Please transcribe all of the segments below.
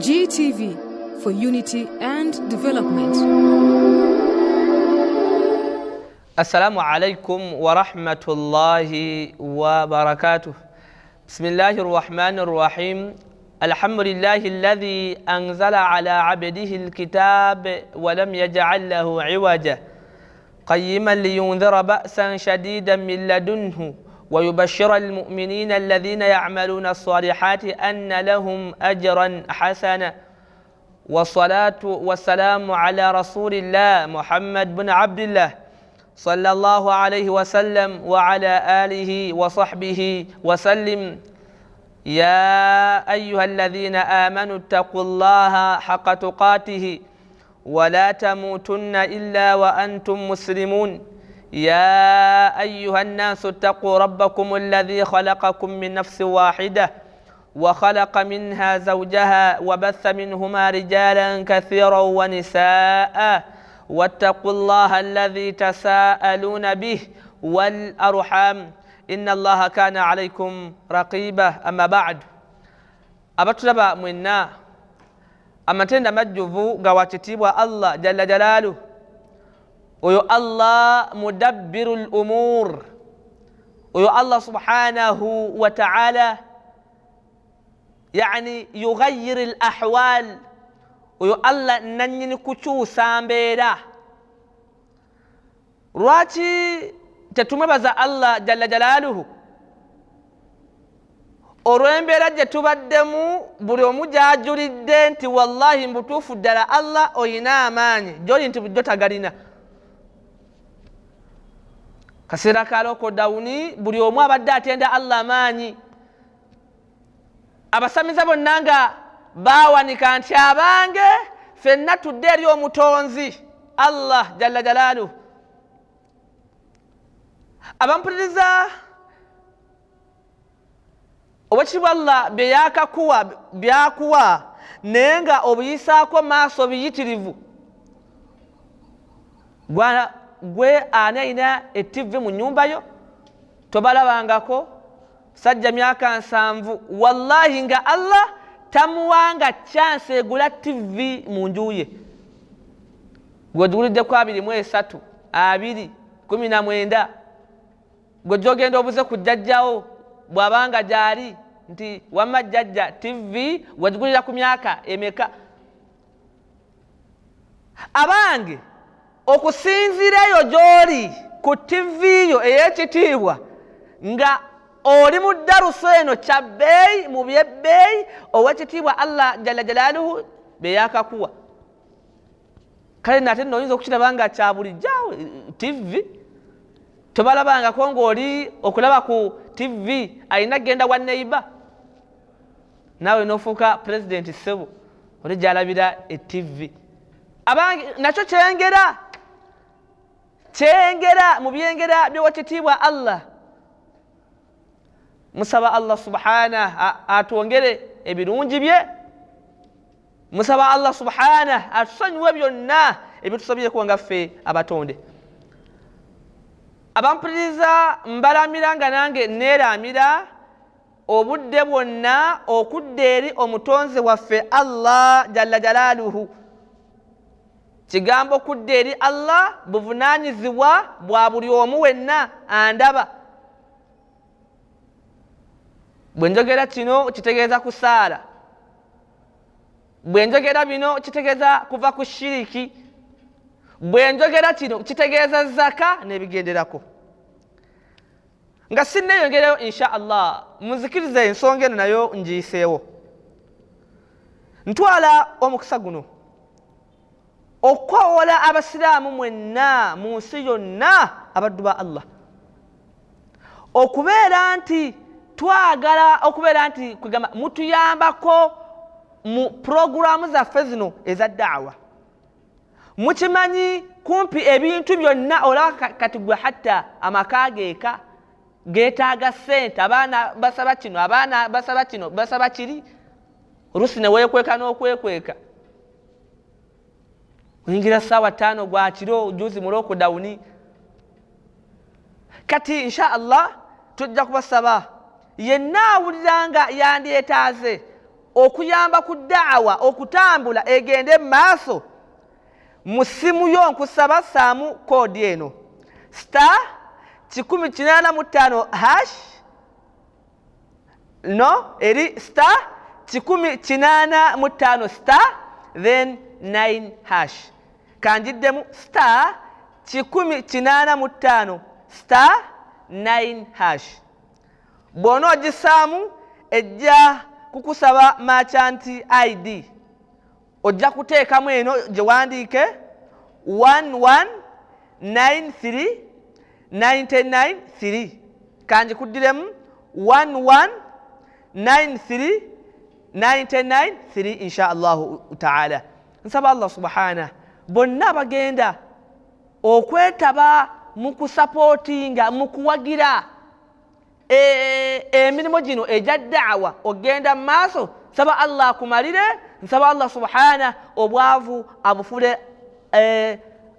GTV for unity and development. السلام عليكم ورحمة الله وبركاته. بسم الله الرحمن الرحيم. الحمد لله الذي أنزل على عبده الكتاب ولم يجعل له عوجا قيما لينذر بأسا شديدا من لدنه ويبشر المؤمنين الذين يعملون الصالحات أن لهم أجرا حسنا. والصلاة والسلام على رسول الله محمد بن عبد الله صلى الله عليه وسلم وعلى آله وصحبه وسلم. يا أيها الذين آمنوا اتقوا الله حق تقاته ولا تموتن إلا وأنتم مسلمون. يا أيها الناس اتقوا ربكم الذي خلقكم من نفس واحدة وخلق منها زوجها وبث منهما رجالا كثيرا ونساء واتقوا الله الذي تساءلون به والأرحام إن الله كان عليكم رقيبا. أما بعد أبتلبا منا أما تند مجفو قواتتيبوا الله جل جلاله ويو الله مدبر الأمور ويو الله سبحانه وتعالى يعني يغير الأحوال ويو الله ننين كتو سامبيرا رواتي tetumebaza Allah jalla jalaluhu olw'embeera gye tubaddemu buli omu gy'ajulidde nti wallahi mbutuufu ddala Allah oyina amaanyi gy'oli nti bujjo tagalina. Kaseera ka lokodawuni buli omu abadde atenda Allah amaanyi. Abasamiza bonna nga baawanika nti abange ffenna tudde eri omutonzi Allah jalla jalaluhu. Abampuliriza obwekitibwa Allah byakuwa naye nga obuyisaako maaso biyitirivu. Gwe ani alina ettivi mu nnyumba yo tobalabangako sajja myaka 7 wallahi nga Allah tamuwanga chance egula ttivi mu nju ye. Gwe ogiguliddeko 23 2019 gwe gy'ogenda obuze ku jjajjawo bw'abanga gyali nti wamma jjajja TV wagigulira ku myaka emeka. Abange okusinziira eyo gy'oli ku TV yo ey'ekitiibwa nga oli mu daruso eno kya bbeeyi mu byebbeeyi ow'ekitiibwa Allah jalla jalaaluhu be yakakuwa. Kale nate nno oyinza okukiraba nga kya bulijjaawo TV tobalabangako ng'oli okulaba ku TV alina genda wa neighbor naawe n'ofuuka president ssebo oli gy'alabira TV. Abange nakyo kyengera mu byengera by'owekitiibwa Allah. Musaba Allah subhanahu atwongere ebirungi bye. Musaba Allah subhanahu atusonyiwe byonna ebitusobyeko nga ffe abatonde. Abampuliriza mbalamira nga nange neeramira obudde bwonna okudda eri omutonzi waffe Allah jalla jalaaluhu. Kigambo okudda eri Allah buvunaanyizibwa bwa buli omu wenna andaba. Bwe njogera kino kitegeeza kusaala, bwe njogera bino kitegeeza kuva ku shiriki, bwe njogera kino kitegeeza zaka n'ebigenderako. Nga sinneeyongerayo insha Allah muzikirize ensonga eno nayo ngiyiseewo. Ntwala omukisa guno okwawola abasiraamu mwenna mu nsi yonna abaddu ba Allah okubeera nti twagala okubeera nti kugamba mutuyambako mu puroguramu zaffe zino eza daawa. Mukimanyi kumpi ebintu byonna olaba kati gwe hatta amaka geeka geetaaga ssente. Abaana basaba kino, abaana basaba kino, basaba kiri, oluusi ne weekweka n'okwekweka. Oyingira ssaawa 5 gwa kiro juzi mu lokodawuni. Kati insha Allah tujja kubasaba yenna awulira nga yandyetaaze okuyamba ku da'wa okutambula egende maaso mu ssimu yo nkusaba saamu koodi eno star 185 hash no eri star 185 star then 9 hash kanjiddemu star 185 star 9 hash bw'onoogisaamu ejja kukusaba merchant ID ojja kuteekamu eno gye wandiike 1193993 kanjikuddiremu 1193993 insha allahu taala. Nsaba Allah subhanahu bonna bagenda okwetaba mu kusapootinga mu kuwagira emirimu gino egya da'wa ogenda mu maaso. Nsaba Allah akumalire, nsaba Allah subhanahu obwavu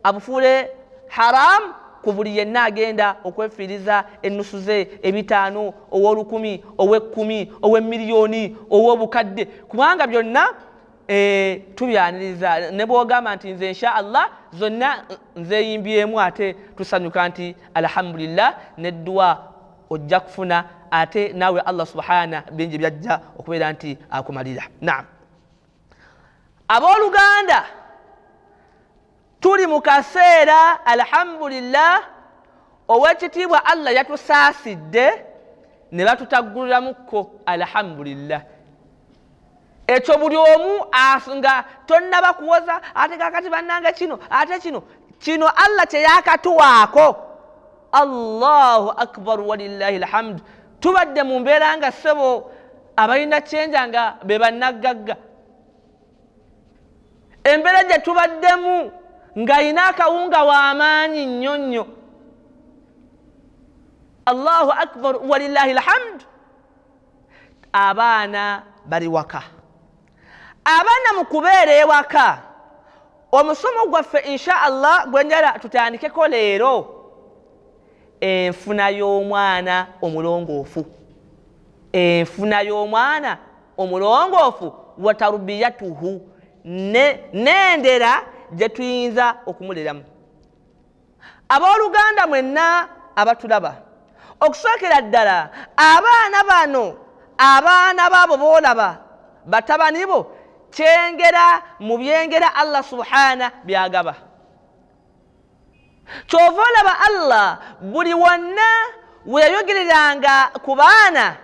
abufuule haram ku buli yenna agenda okwefiiriza ennusu ze, ebitaano, ow'olukumi, ow'ekkumi, ow'emiliyoni, ow'obukadde, kubanga byonna tubyaniriza ne bw'ogamba nti nze insha Allah zonna nzeeyimbyemu ate tusanyuka nti alhamdulillah n'edduwa ojja kufuna ate naawe Allah subhanahu bingi byajja okubeera nti akumalira. Naam, abooluganda tuli mu kaseera alhamdulillah ow'ekitiibwa Allah yatusaasidde ne batutagguliramuko alhamdulillah. Ekyo buli omu nga tonnaba kuwoza ate kakati bannanga kino ate kino Allah kye yakatuwaako. Allahu akbar walillahi alhamd. Tubadde mu mbeera nga ssebo abalina kyenja nga be bannaggagga, embeera gye tubaddemu ng'ayina akawunga w'amaanyi nnyo nnyo. Allahu akbar walillahi alhamd. Abaana bali waka, abaana mu kubeera ewaka omusomo gwaffe insha Allah gwe njala tutandikeko leero, enfuna y'omwana omulongoofu, enfuna y'omwana omulongoofu wa tarbiyatuhu, n'endera gye tuyinza okumuleramu. Abooluganda mwenna abatulaba, okusookera ddala abaana bano, abaana baabo boolaba batabani bo, kyengera mu byengera Allah subhanahu byagaba. Kyova olaba Allah buli wonna we yayogereranga ku baana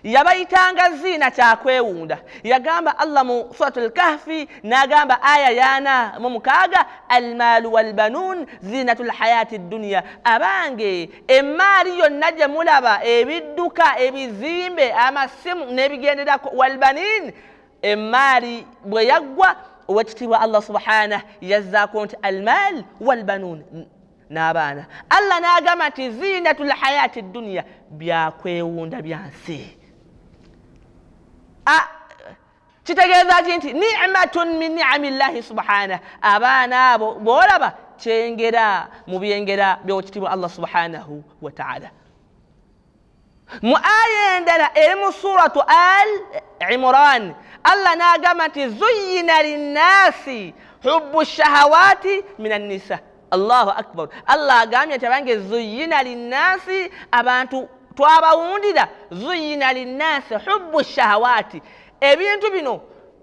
yabayitanga ziina kyakwewunda. Yagamba Allah mu suratul kahfi n'agamba aya yana mu 6 almaalu walbanuun zinatul hayati dunya. Abange emmaali yonna gye mulaba, ebidduka, ebizimbe, amasimu n'ebigenderako, walbaniin emmaali bwe yaggwa owekitiibwa Allah subhanahu yazzaako nti almaal walbanuun n'abaana. Allah n'agamba nti zinatul hayati dunya, byakwewunda byansi. Kitegeeza ki nti ni'matun min ni'amillahi subhanahu. Abaana abo boolaba kyengera mu byengera by'owekitiibwa Allah subhanahu wa ta'ala. Mu aya endala eri mu suratu Al-Imran Allah n'agamba nti zuyyina linnaasi hubbu shahawaati minan nisa. Allahu akbar. Allah agambye nti abange zuyyina linnaasi, abantu twabawundira, zuyyina linnaasi hubbu shahawaati, ebintu bino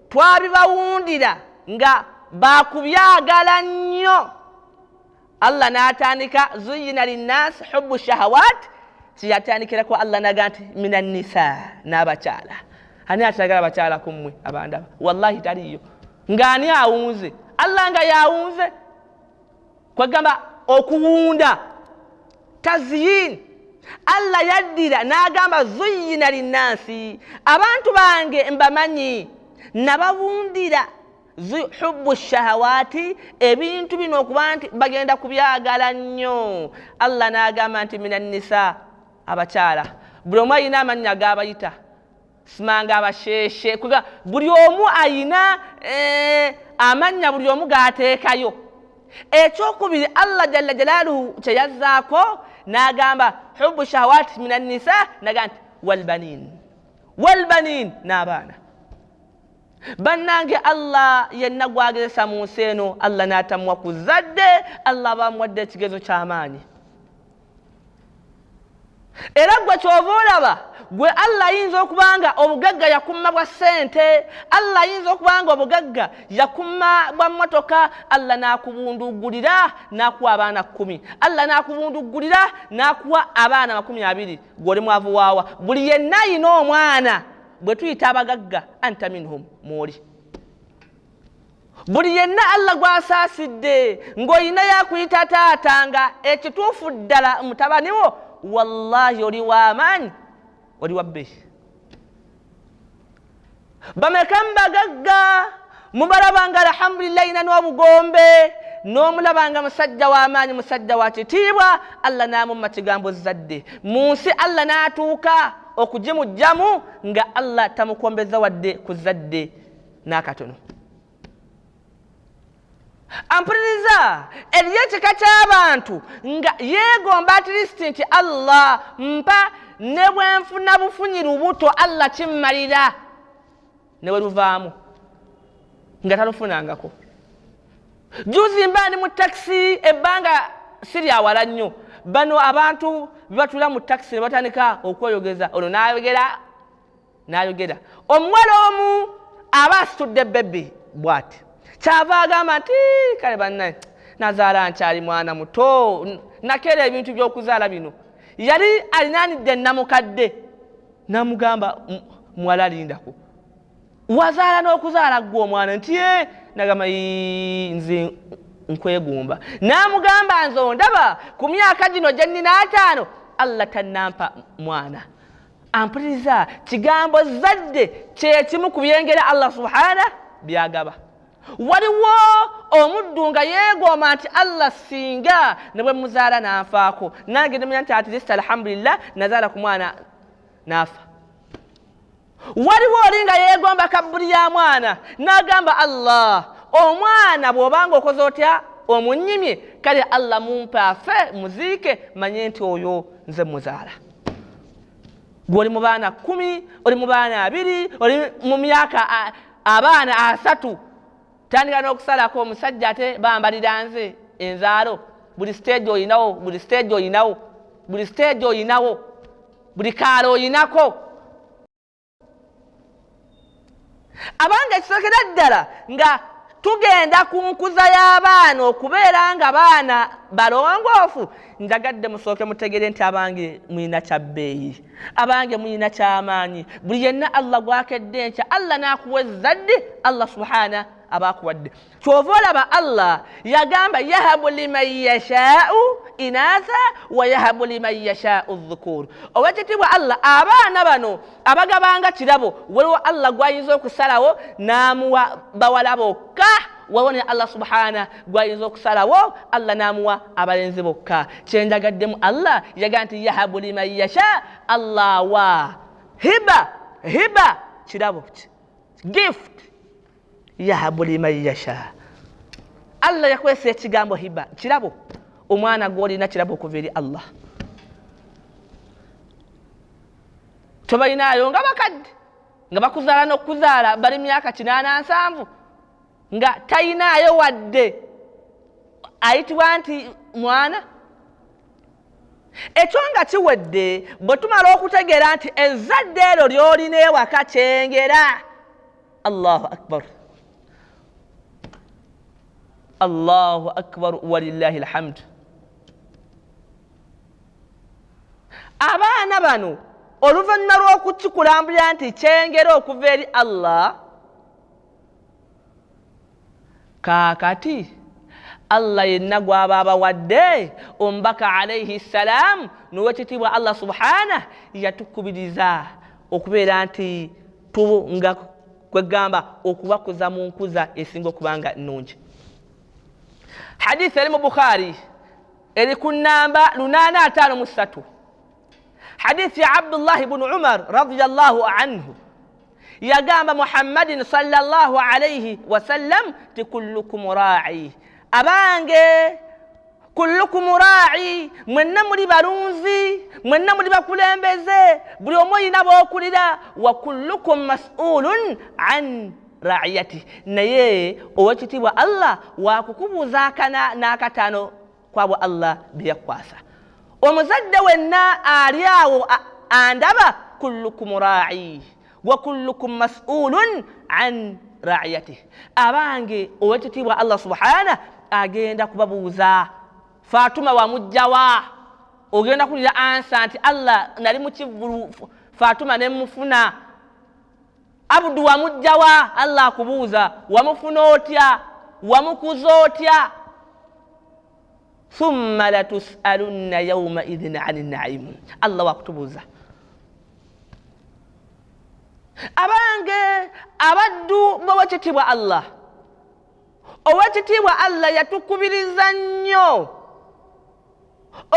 twabibawundira nga bakubyagala nnyo. Allah n'atandika zuyyina linnaasi hubbu shahawaati, kiyatandikirako Allah n'agamba nti minan nisa, n'abakyala. Ani atagala bakyala kummwe abandaba? Wallahi taliyo. Ng'ani awunze? Allah nga yawunze kwegamba okuwunda tazyin. Allah yaddira n'agamba zuyyina linnaasi, abantu bange mbamanyi nabawundira hubbu shahawaati, ebintu bino okuba nti bagenda kubyagala nnyo. Allah n'agamba nti minan nisa, abakyala. Buli omu ayina amannya g'abayita, simanga abasheeshe, kuga buli omu ayina amannya buli omu g'ateekayo. Ekyokubiri Allah jalla jalaaluhu kye yazzaako n'agamba hubbu shahawaati minan nisa, n'agamba nti walbaniin, walbaniin n'abaana. bannange Allah yenna gwagezesa mu nsi eno Allah n'atamuwa ku zadde Allah bamuwadde ekigezo ky'amaanyi era gwe kyova olaba gwe Allah ayinza okubanga obugagga yakumma bwa ssente Allah ayinza okubanga obugagga yakumma bwa mmotoka Allah n'akubundugulira n'akuwa abaana 10 Allah n'akubundugulira n'akuwa abaana 20 gw'oli mwavu waawa buli yenna ayina omwana bwe tuyita abagagga anta minhum mwoli buli yenna Allah gw'asaasidde ng'olina yakuyita taata nga ekituufu ddala mutabani wo wallahi oli w'amaanyi oli wabbeeyi bameka mbagagga mubalabanga alhamdulillahi ina n'obugombe n'omulabanga musajja w'amaanyi musajja wa kitiibwa Allah n'amumma kigambo zadde mu nsi Allah n'atuuka okugimugjamu nga Allah tamukombeza wadde ku zadde n'akatono ampuliriza eriyo ekika ky'abantu nga yeegomba atirisiti nti Allah mpa ne bwe nfuna bufunyi lubuto Allah kimmalira ne we luvaamu nga talufunangako juzi mba ndi mu takisi ebbanga siri awala nnyo bano abantu bebatula mu takisi ne batandika okweyogeza ono n'ayogera omuwala omu aba asitudde bebbi bw'ati kyava agamba nti kale bannaye nazaala nkyali mwana muto nakeera ebintu by'okuzaala bino yali alinaanidde namukadde namugamba muwala lindako wazaala n'okuzaala ggwe omwana nti nagamba nze nkwegumba namugamba nze ondaba ku myaka gino gye nnina 5 Allah tannampa mwana ampuliriza kigambo zadde kyekimu ku byengera Allah subhana byagaba waliwo omuddu nga yeegomba nti Allah singa ne bwe muzaala n'anfaako nange nemanya nti ati least alhamdulillah nazaala ku mwana n'afa waliwo oli nga yeegomba kabbuli ya mwana n'agamba Allah omwana bw'obanga okoze otya omunnyimye kale Allah mumpe afe muziike manye nti oyo nze muzaala gw'oli mu baana 10 oli mu baana 2 oli mu myaka abaana 3 tandika n'okusalako omusajja ate bambalira nze enzaalo buli stage oyinawo buli kaalo oyinako abanga ekisokera ddala nga tugenda ku nkuza y'abaana okubeera nga baana balongoofu njagadde musooke mutegere nti abange muyina kya bbeeyi abange muyina ky'amaanyi buli yenna Allah gwakedde nkya Allah n'akuwa ezzadde Allah subhana abakuwadde kyova olaba Allah yagamba yahabu liman yashaa'u inatha wa yahabu liman yashaa'u dhukur owekitiibwa Allah abaana bano abagabanga kirabo waliwo Allah gwayinza okusalawo n'amuwa bawala bokka waliwo ne Allah subhana gwayinza okusalawo Allah n'amuwa abalenzi bokka kyenjagaddemu Allah yagamba nti yahabu liman yasha Allah wa hiba kirabo gift yahabu liman yasha Allah yakwesa ekigambo hiba kirabo omwana gw'olina kirabo okuva eri Allah tobalinayo nga bakadde nga bakuzaala n'okuzaala bali myaka 87 nga tayinaayo wadde ayitibwa nti mwana ekyo nga kiwedde bwe tumala okutegeera nti ezzadde eryo ly'olina ewaka kyengera Allahu akbar Allahu akbar walillahi alhamd abaana bano oluvannyuma lw'okukikulambulira nti kyengera okuva eri Allah kaakati Allah yenna gw'aba abawadde omubaka alayhi salam n'owekitiibwa Allah subhana yatukubiriza okubeera nti nga kwegamba okubakuza mu nkuza esinga okubanga nnungi hadithi eri mu Bukhari eri ku namba 853 hadithi ya Abdullah ibn Umar radiyallahu anhu yagamba Muhammadin sallallahu alayhi wasallam ti kullukum ra'i abange kullukum ra'i mwenna muli balunzi mwenna muli bakulembeze buli omu oyina b'okulira wa kullukum mas'ulun an ra'iyati naye owekitibwa Allah wakukubuuza akana n'akataano kwabo Allah byeyakwasa. Omuzadde wenna ali awo andaba, kullukum ra'i wa kullukum mas'ulun an ra'iyatihi. Abange owekitibwa Allah subhanahu agenda kubabuuza, Fatuma wamujjawa? Ogenda kulira ansa nti Allah nali mu kivvulu Fatuma ne mufuna. Abdu wamujjawa? Allah akubuuza, wamufuna otya? Wamukuza otya? Thumma latus'alunna yawma idhin 'anil na'im. Allah wakutubuuza. Abange abaddu b'owekitiibwa Allah, owekitiibwa Allah yatukubiriza nnyo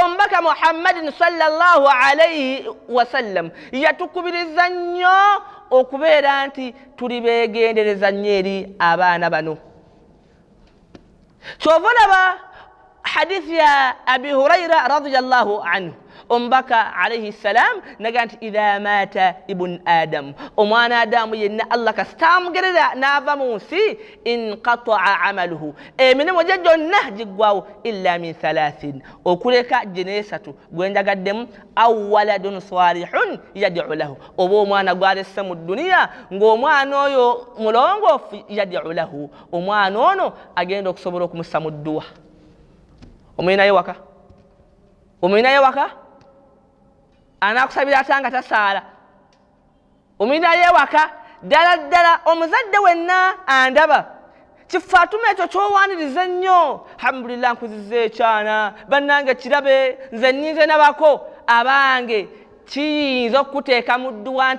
omubaka Muhammadin sallallahu alayhi wasallam yatukubiriza nnyo okubeera nti tuli beegendereza nnyo eri abaana bano. Kyova olaba hadithi ya Abi Hurayra radiyallahu anhu, omubaka alayhi salam naga nti idha mata ibn adam, omwana Adamu yenna Allah kasitamugerera n'ava mu nsi, inqata'a amaluhu, emirimu gye gyonna giggwawo illa min thalathin, okuleka jineesatu gwenjagaddemu, aw waladun salihun yad'u lahu, oba omwana gwalesse mu duniya ng'omwana oyo mulongoofu, yad'u lahu, omwana ono agenda okusobola okumussa mu dduwa. Omulinayo waka? Omulinayo waka? Anakusabira atanga tasaala. Omulinayo ewaka? Ddala ddala omuzadde wenna andaba. Kifatuma ekyo kyowaniriza nnyo. Alhamdulillah nkuzizza ekyana, bannange kirabe, nze nninze nabako. Abange kiyinza okuteeka mu dduwa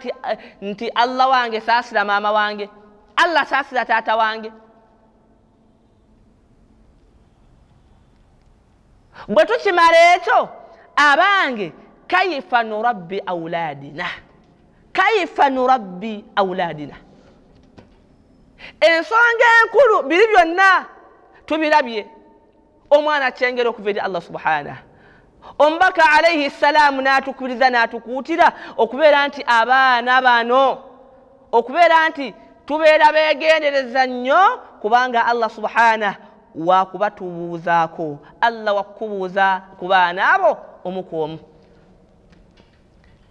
nti Allah wange saasira maama wange, Allah saasira taata wange. Bwe tukimala ekyo, abange kaifa nurabbi awladina, kaifa nurabbi awladina. Ensonga enkulu biri byonna tubirabye. Omwana kyengera okuva eri Allah subhanahu. Omubaka alayhi salaamu n'atukubiriza n'atukuutira okubeera nti abaana bano, okubeera nti tubeera beegendereza nnyo, kubanga Allah subhanahu wakubatubuuzaako. Allah wakubuuza ku baana abo omu ku omu.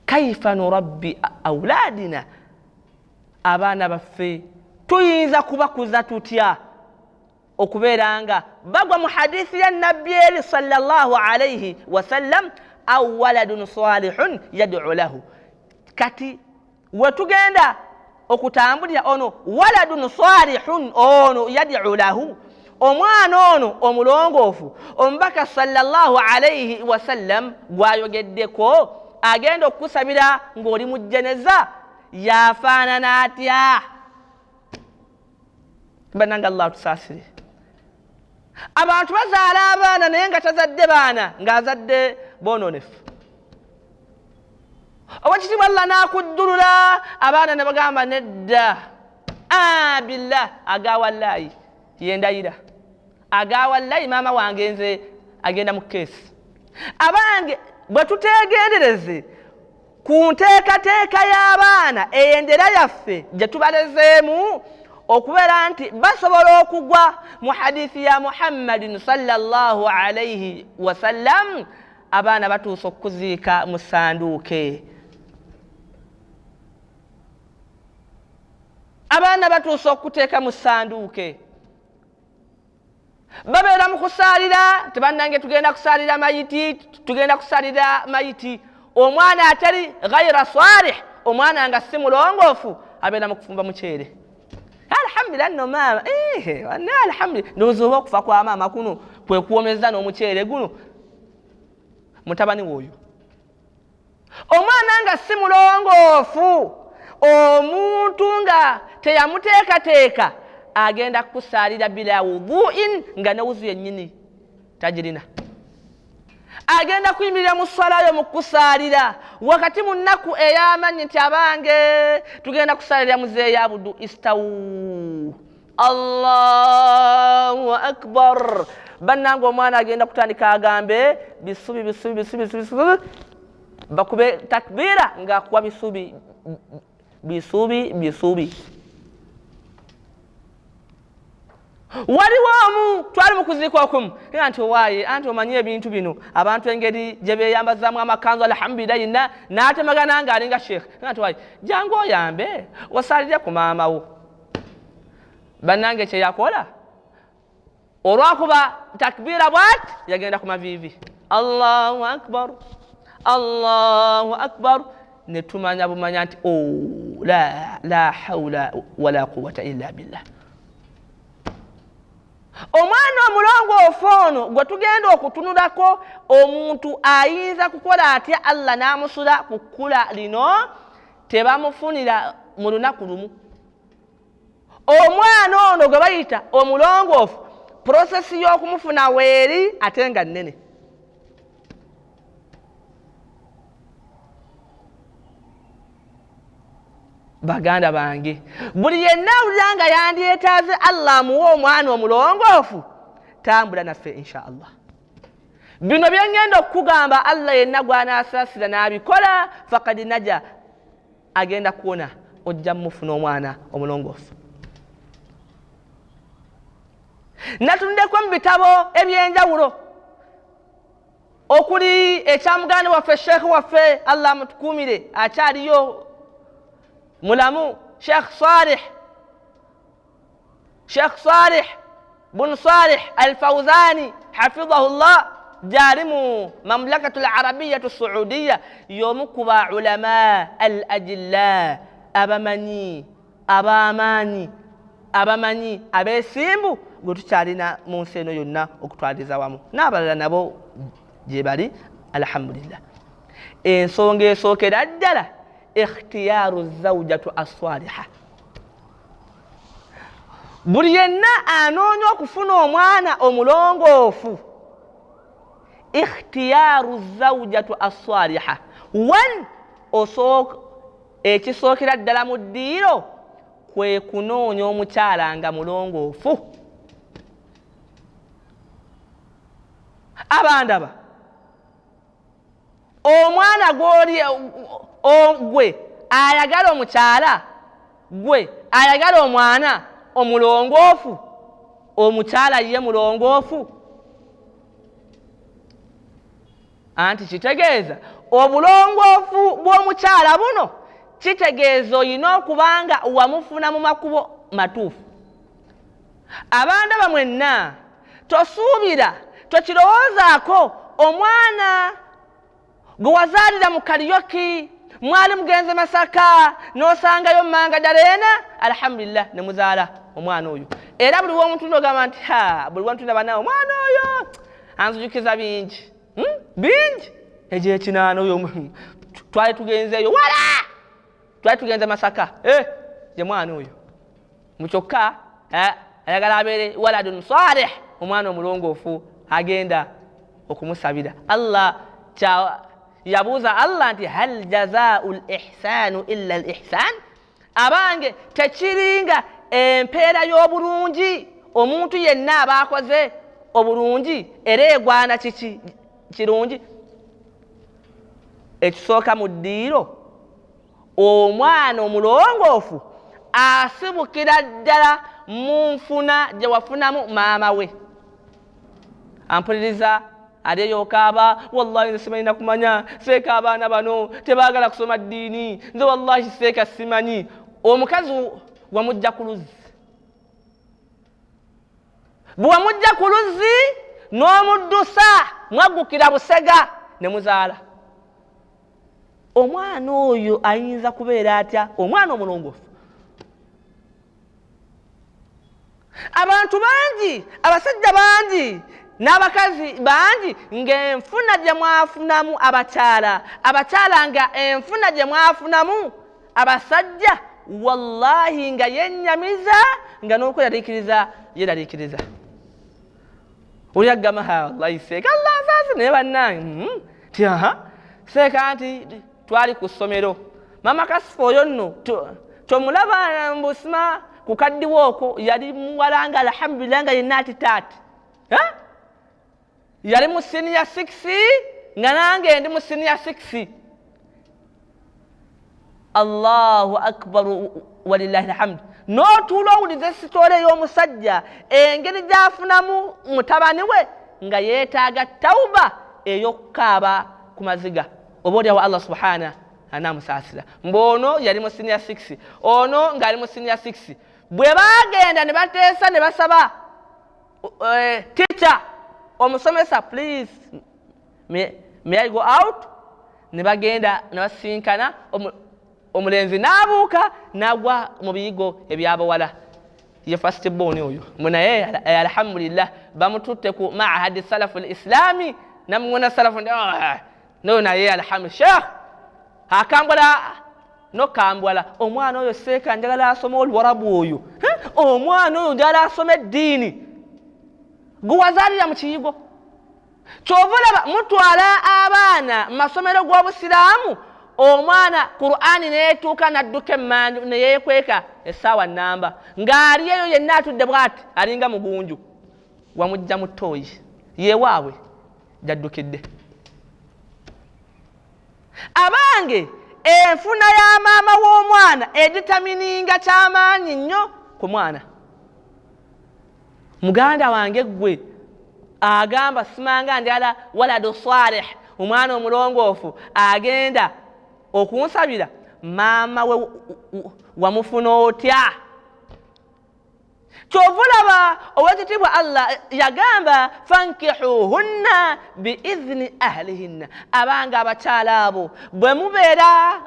Kaifa nurabbi awladina, abaana baffe tuyinza kubakuza tutya okubeera nga bagwa mu hadithi ya nabbi eri sallallahu alayhi wasallam, aw waladun salihun yad'u lahu. Kati wetugenda okutambulira ono waladun salihun ono yad'u lahu, omwana ono omulongoofu omubaka sallallahu alayhi wasallam gwayogeddeko, agenda okukusabira ng'oli mu jeneza, yafaanana atya? Bannange Allah tusaasire. Abantu bazaala abaana naye nga tazadde baana, ng'azadde boononefu. Owekitiibwa Allah n'akuddulula, abaana ne bagamba nedda, billah, agawallahi yendayira, agawallahi maama wange nze agenda mu keesi. Abange bwe tuteegendereze ku nteekateeka y'abaana ey'endera yaffe gye tubalezeemu, okubeera nti basobola okugwa mu hadithi ya Muhammadin sallallahu alayhi wasallam, abaana batuusa okuziika mu ssanduuke. Abaana batuusa okuteeka mu ssanduuke. Babeera mu kusaalira, tebannange tugenda kusaalira mayiti, tugenda kusaalira mayiti. Omwana atali ghayra salih, omwana nga si mulongoofu, abeera mu kufumba muceere. Alhamdulillah nno maama, alhamdulillah, ndowooza oba okufa kwa maama kuno kwe kuwomeza n'omuceere guno. Mutabani w'oyo omwana nga si mulongoofu, omuntu nga teyamuteekateeka, agenda kusaalira bila wudhu'in, nga ne wuzu yennyini tagirina. Agenda kuyimirira mu swalayo mu kusaalira wakati mu nnaku ey'amanyi nti abange tugenda kusaalira muzeeyi Abudu, istawu, Allahu akbar. Bannange omwana agenda kutandika agambe bisubi bisubi bisubi bisubi, bakube takbira ng'akuwa bisubi bisubi bisubi. waliwo omu twali mu kuziika okumu era nti owaaye anti omanye ebintu bino abantu engeri gye beeyambazaamu amakanzu alhamdulillahi n'atemagana ng'alinga sheekh era nti owaaye jangu oyambe osalire ku maama wo bannange kye yakola olwakuba takbiira bw'ati yagenda ku maviivi allahu akbar allahu akbar ne tumanya bumanya nti la hawla wala quwata illa billah. Omwana omulongoofu ono gwe tugenda okutunulako omuntu ayinza kukola atya Allah n'amusula ku kkula lino tebamufunira mu lunaku lumu. Omwana ono gwe bayita omulongoofu prosesi y'okumufuna weeri ate nga nnene. Baganda bange buli yenna awulira nga yandyetaaze Allah amuwa omwana omulongoofu tambula naffe insha Allah. Bino bye ngenda okukugamba Allah yenna gw'anaasaasira n'abikola faqad naja agenda kuwona ojja mufuna omwana omulongoofu. Natundeko mu bitabo ebyenjawulo okuli ekya muganda waffe sheekh waffe Allah amutukuumire akyaliyo mulamu Sheikh Salih bun Salih al-Fawzani hafidhahullah jarimu mamlakatul arabiyyatu saudiya y'omu ku ba ulama al-ajilla abamanyi abeesimbu gwe tukyalina mu nsi eno yonna okutwaliza wamu n'abalala nabo gye bali alhamdulillah. Ensonga esookera ddala ikhtiyaru zawjatu as-saliha. Buli yenna anoonya okufuna omwana omulongoofu ikhtiyaru zawjatu as-saliha ekisookera ddala mu ddiiro kwe kunoonya omukyala nga mulongoofu. Abandaba omwana gwe ayagala omukyala gwe ayagala omwana omulongoofu omukyala ye mulongoofu anti kitegeeza obulongoofu bw'omukyala buno kitegeeza oyina okubanga wamufuna mu makubo matuufu. Abandaba mwenna tosuubira tokirowoozaako omwana gwe wazaalira mu Kariyoki mwali mugenze Masaka n'osangayo Manga Darena alhamdulillah ne muzaala omwana oyo era buli w'omuntu ogamba nti buli w'omuntu banawe omwana oyo anzijukiza bingi egyo ekinaana oyo twali tugenzeeyo wala twali tugenze Masaka gye mwana oyo mukyokka ayagala abeere waladun salih omwana omulongoofu agenda okumusabira. Allah yabuuza Allah nti hal jazaa'ul ihsanu illa al ihsan, abange tekiringa empeera y'obulungi omuntu yenna aba akoze obulungi era egwana kiki kirungi. Ekisooka mu ddiiro omwana omulongoofu asibukira ddala mu nfuna gye wafunamu maama we. Ampuliriza aliyo kaaba wallahi nsimanyi kumanya seeka abaana bano tebaagala kusoma ddiini nze wallahi seeka simanyi. Omukazi wamujja ku luzzi, bwe wamujja ku luzzi n'omuddusa mwaggukira Busega ne muzaala. Omwana oyo ayinza kubeera atya omwana omulongoofu? Abantu bangi, abasajja bangi n'abakazi bangi ng'enfuna gye mwafunamu abakyala nga enfuna gye mwafunamu abasajja wallahi nga yennyamiza nga n'okweraliikiriza yeraliikiriza. Oli agamba wallahi seeka Allah nsaasi naye bannange ti seeka nti twali ku ssomero mama Kasifa oyo nno tomulaba mbusima ku kaddiwo okwo yali muwala nga alhamdulillah nga yenna ati taati yali mu senior 6 nga nange ndi mu senior 6. Allahu akbar walillahi alhamd. n'otuula owuliza esitoola ey'omusajja engeri gy'afunamu mutabani we nga yeetaaga tawuba ey'okukaaba ku maziga oba olyawo Allah subhanahu anaamusaasira mb'ono yali mu senior 6 ono ng'ali mu senior 6 bwe baagenda ne bateesa ne basaba teacher omusomesa please may I go out ne bagenda ne basinkana omulenzi n'abuuka n'agwa mu biyigo eby'abawala ye first born oyo munaye alhamdulillah bamututte ku ma'had salafu al-islami namuna salafu no naye alhamdulillah sheikh akambula no kambula omwana oyo seeka njagala asoma olwarabu oyo omwana oyo njagala asoma eddiini guwazalira mu kiyigo kyovulaba mutwala abaana mu masomero g'obusiraamu omwana Qur'ani neetuuka n'adduka emmanju ne yeekweka essaawa nnamba ng'ali eyo yenna atudde bw'ati alinga mugunju wamujja mu ttooyi yeewaabwe jaddukidde abange enfuna ya maama w'omwana editamininga ky'amaanyi nnyo ku mwana muganda wange gwe agamba simanga njala waladu salih omwana omulongoofu agenda okunsabira maama we wamufuna otya kyovulaba owekitiibwa Allah yagamba fankihuhunna biizni ahlihinna abanga abakyala abo bwe mubeera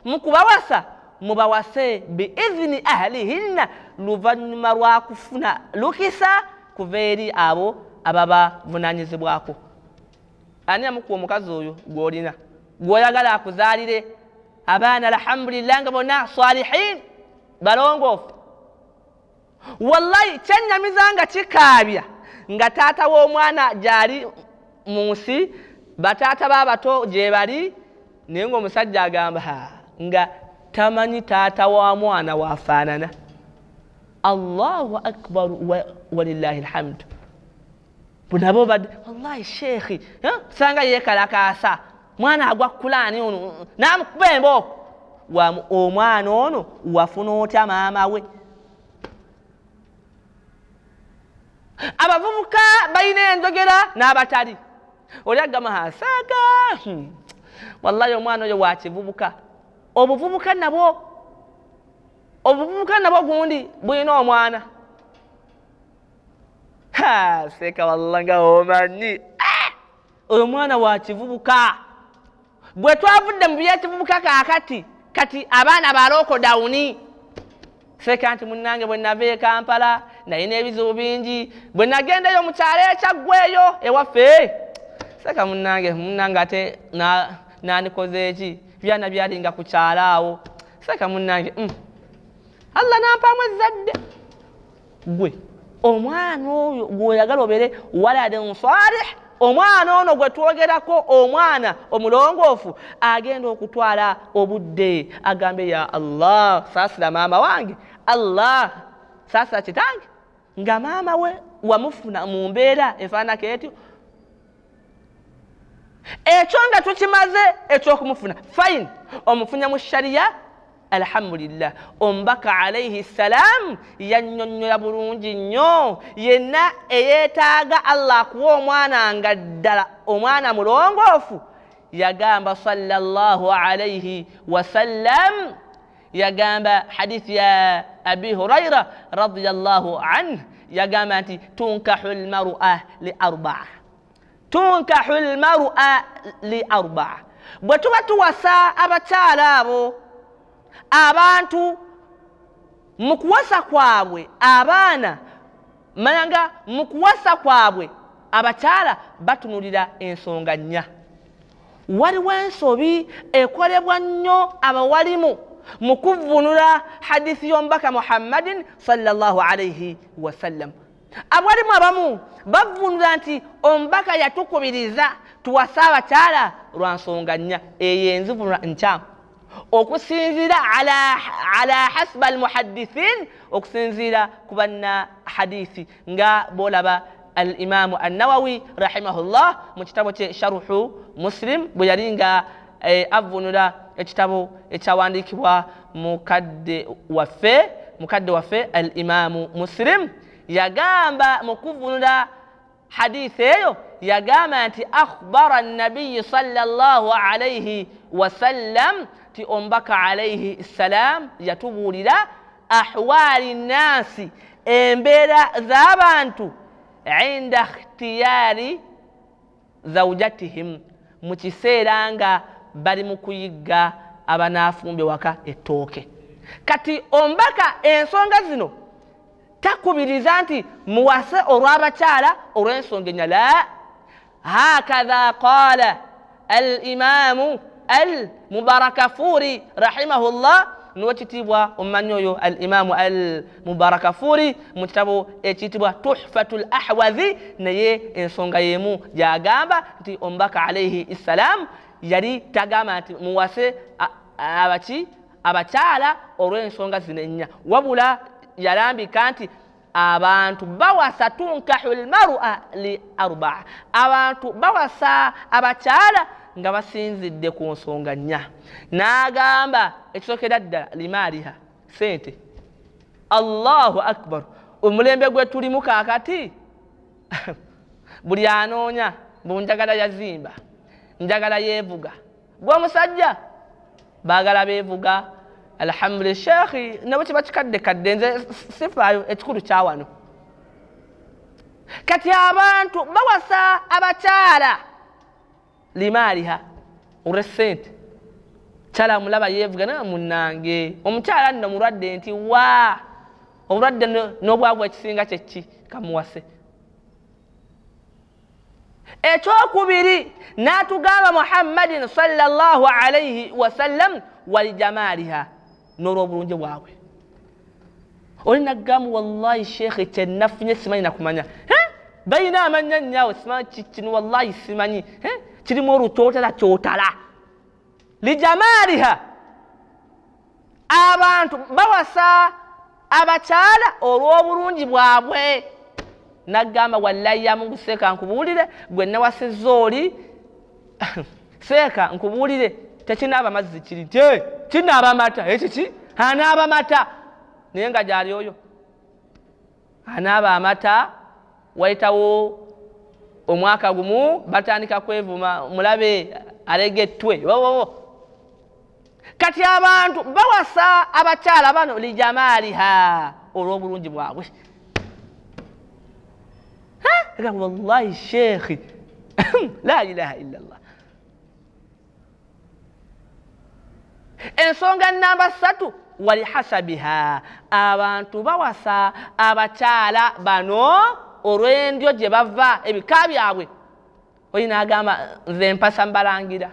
mukubawasa mubawase biizni ahlihinna luvannyuma lwa kufuna lukisa kuva eri abo ababa vunanyizibwako ani amukuwa omukazi oyo gw'olina gw'oyagala akuzaalire abaana alhamdulillah nga bonna salihin balongoofu wallahi kyennyamiza nga kikaabya nga taata w'omwana gyali mu nsi bataata b'abato gye bali naye ng'omusajja agamba nga tamanyi taata wa mwana waafaanana allahu akbar walillahi alhamdu bunabo badde wallahi sheekhi sanga yeekalakaasa mwana agwa kulaani ono n'amukuba embooko omwana ono wafuna otya maama we abavubuka balina enjogera n'abatali oli agamba hasaaga wallahi omwana oyo wakivubuka obuvubuka nabwo gundi bulina omwana seeka wallah nga omanyi omwana wakivubuka bwe twavudde mu byekivubuka kaakati kati abaana ba lokodawuni seeka nti munnange bwe nava e Kampala naye n'ebizibu bingi bwe nagendayo mu kyalo ekyaggweeyo ewaffe seeka munnange ate nandikoze eki byana byalinga ku kyalo awo seeka munnange Allah nampaamu ezzadde gwe omwana oyo gweoyagala obeere waladun salih omwana ono gwe twogerako omwana omulongoofu agenda okutwala obudde agambe ya Allah saasira maama wange Allah saasira kitange nga maama we wamufuna mu mbeera efaanako etyo ekyo nga tukimaze ekyokumufuna fine omufunya mu shariya alhamdulillah omubaka alayhi salam yannyonnyola bulungi nnyo yenna eyeetaaga Allah akuwa omwana nga ddala omwana mulongoofu yagamba sallallahu alayhi wasallam yagamba hadithi ya abi hurayra radiyallahu anhu yagamba nti tunkahu almar'a li arba'a bwe tuba tuwasa abakyala abo abantu mu kuwasa kwabwe abaana manya mu kuwasa kwabwe abakyala batunulira ensonga nnya waliwo ensobi ekolebwa nnyo abawalimu mu kuvunula hadithi y'omubaka Muhammadin sallallahu alayhi wasallam abawalimu abamu bavunula nti omubaka yatukubiriza tuwasa abakyala lwa nsonga nnya eyo enzivunula nkyamu okusinzira ala hasba almuhaddithin okusinzira kubanna hadithi nga bolaba al-Imam an-Nawawi rahimahullah mu kitabo kye Sharhu Muslim bwe yali nga avunula ekitabo ekyawandiikibwa mukadde waffe mukadde waffe al imamu Muslim yagamba mu kuvunula hadithi eyo yagamba nti akhbara nabiyi sallallahu alayhi wasallam ti ombaka alayhi salam yatubuulira ahwali nnasi embeera z'abantu inda ikhtiyari zawjatihim mu kiseera nga bali mu kuyigga abanaafumbe waka ettooke. Kati ombaka ensonga zino takubiriza nti muwase olw'abakyala olw'ensonga ennya, la hakadha qala al-imamu al-Mubarakafuri rahimahullah, n'owekitiibwa omumanyi oyo al-imamu al-Mubarakafuri mu kitabo ekiyitibwa Tuhfatul Ahwazi, naye ensonga y'emu gy'agamba nti omubaka alayhi salam yali tagamba nti muwase abakyala olw'ensonga zino ennya, wabula yalambika nti abantu bawasa tunkahu almar'a li arba'a, abantu bawasa abakyala nga basinzidde ku nsonga nnya. N'agamba ekisookera ddala limaaliha, sente. Allahu akbar, omulembe gwe tulimu kaakati buli anoonya bunjagala yazimba, njagala yeevuga, gw'omusajja baagala beevuga. Alhamdulillah sheekhi nabo kiba kikadde nze sifaayo, ekikulu kyawano. Kati abantu bawasa abakyala limaaliha olw'essente. Kyala mulaba yeevuga naye munnange omukyala nno mulwadde nti wa obulwadde n'obwavu ekisinga kyeki kamuwase. Ekyokubiri n'atugamba Muhammadin sallallahu alayhi wasallam walijamaaliha, n'olw'obulungi bwabwe. Oli nagamba wallahi sheekhe kyennafunye simanyi nakumanya, balina amannya nnyawe simanyi kino wallahi simanyi, kirimu olutootala kyotala. Lijamaaliha, abantu bawasa abakyala olw'obulungi bwabwe. Nagamba wallahi ya Mungu seeka nkubuulire, gwe nawasizza oli seeka nkubuulire tekinaaba mazzi kiri nti kinaaba amata, ekiki anaaba mata, naye nga gyali oyo anaaba amata. Wayitawo omwaka gumu batandika kwevuma, mulabe alegettwe. Kati abantu bawasa abakyala bano lijamaaliha olw'obulungi bwabwe. Wallahi sheekhi la ilaha illallah. Ensonga namba 3 walihasabiha, abantu bawasa abakyala bano olw'endyo gye bava, ebika byabwe. Oli n'agamba nze mpasa mbalangira,